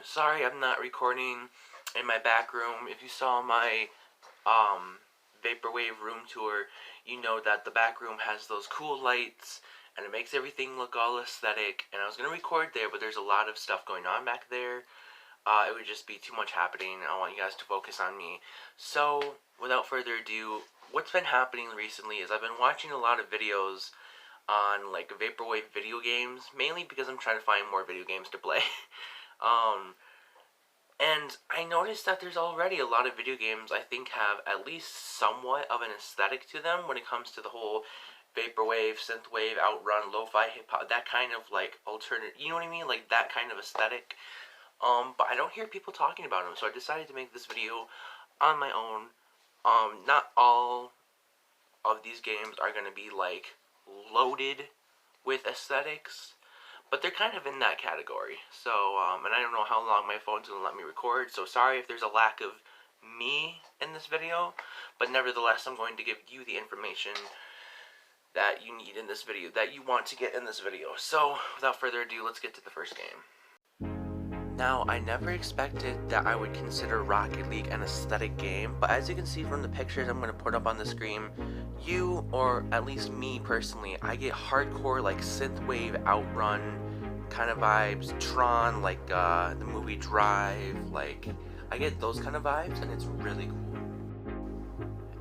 Sorry, I'm not recording in my back room. If you saw my vaporwave room tour, you know that the back room has those cool lights and it makes everything look all aesthetic. And I was gonna record there, but there's a lot of stuff going on back there. It would just be too much happening. I want you guys to focus on me. So, without further ado, what's been happening recently is I've been watching a lot of videos on like vaporwave video games, mainly because I'm trying to find more video games to play. And I noticed that there's already a lot of video games I think have at least somewhat of an aesthetic to them when it comes to the whole vaporwave, synthwave, outrun, lo-fi, hip-hop, that kind of like alternate, you know what I mean? Like that kind of aesthetic. But I don't hear people talking about them, so I decided to make this video on my own. Not all of these games are going to be like loaded with aesthetics, but they're kind of in that category. So, and I don't know how long my phone's going to let me record, so sorry if there's a lack of me in this video, but nevertheless, I'm going to give you the information that you need in this video, that you want to get in this video. So, without further ado, let's get to the first game. Now, I never expected that I would consider Rocket League an aesthetic game, but as you can see from the pictures I'm going to put up on the screen, you, or at least me personally, I get hardcore like synthwave outrun kind of vibes, Tron, like the movie Drive, like I get those kind of vibes and it's really cool.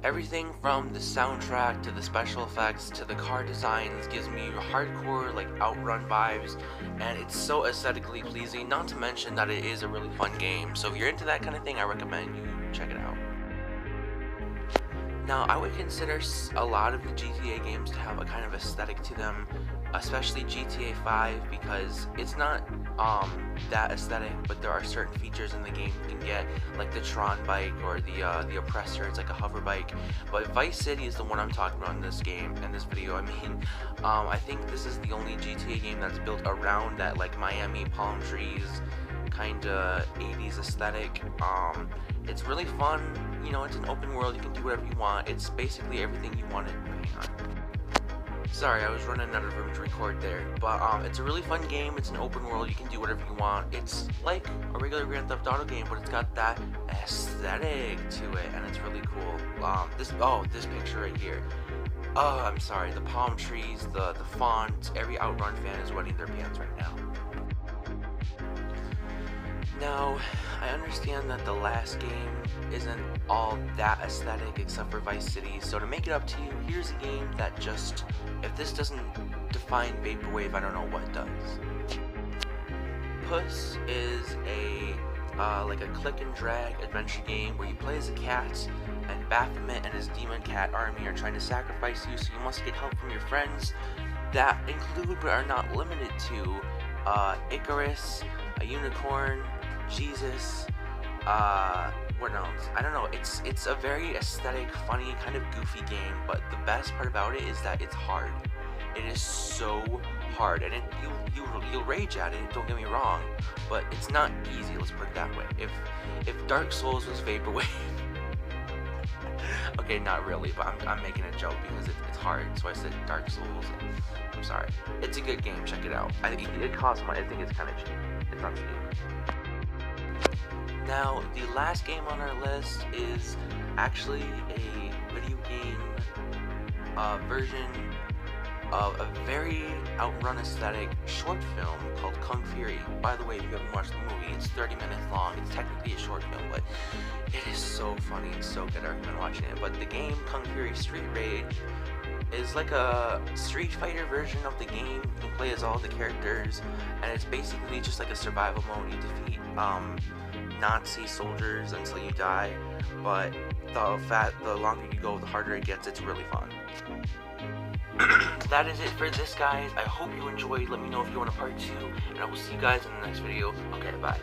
Everything from the soundtrack to the special effects to the car designs gives me hardcore like outrun vibes, and it's so aesthetically pleasing, not to mention that it is a really fun game. So if you're into that kind of thing, I recommend you check it out. Now, I would consider a lot of the GTA games to have a kind of aesthetic to them, especially GTA 5, because it's not that aesthetic, but there are certain features in the game you can get, like the Tron bike or the Oppressor. It's like a hover bike. But Vice City is the one I'm talking about in this game, in this video. I mean, I think this is the only GTA game that's built around that like Miami palm trees kind of 80s aesthetic. It's really fun. You know, it's an open world. You can do whatever you want. It's basically everything you wanted. Hang on. Sorry, I was running out of room to record there. But it's a really fun game. It's an open world. You can do whatever you want. It's like a regular Grand Theft Auto game, but it's got that aesthetic to it, and it's really cool. This picture right here. Oh, I'm sorry. The palm trees, the font. Every Outrun fan is wetting their pants right now. Now, I understand that the last game isn't all that aesthetic except for Vice City, so to make it up to you, here's a game that just, if this doesn't define vaporwave, I don't know what does. Puss is like a click and drag adventure game where you play as a cat, and Baphomet and his demon cat army are trying to sacrifice you, so you must get help from your friends that include but are not limited to Icarus, a unicorn, Jesus, what else? I don't know. It's a very aesthetic, funny, kind of goofy game, but the best part about it is that it's hard. It is so hard, and you'll rage at it, don't get me wrong, but it's not easy, let's put it that way. If Dark Souls was vaporwave, okay, not really, but I'm making a joke because it's hard, so I said Dark Souls. I'm sorry. It's a good game, check it out. I think it costs money. I think it's kind of cheap. It's not cheap. Now, the last game on our list is actually a video game version of a very outrun aesthetic short film called Kung Fury. By the way, if you haven't watched the movie, it's 30 minutes long. It's technically a short film, but it is so funny and so good. I recommend watching it. But the game Kung Fury Street Rage is like a Street Fighter version of the game. You can play as all the characters, and it's basically just like a survival mode. You defeat Nazi soldiers until you die, but the longer you go, the harder it gets. It's really fun. That is it for this, guys. I hope you enjoyed. Let me know if you want a part 2, and I will see you guys in the next video. Okay, bye.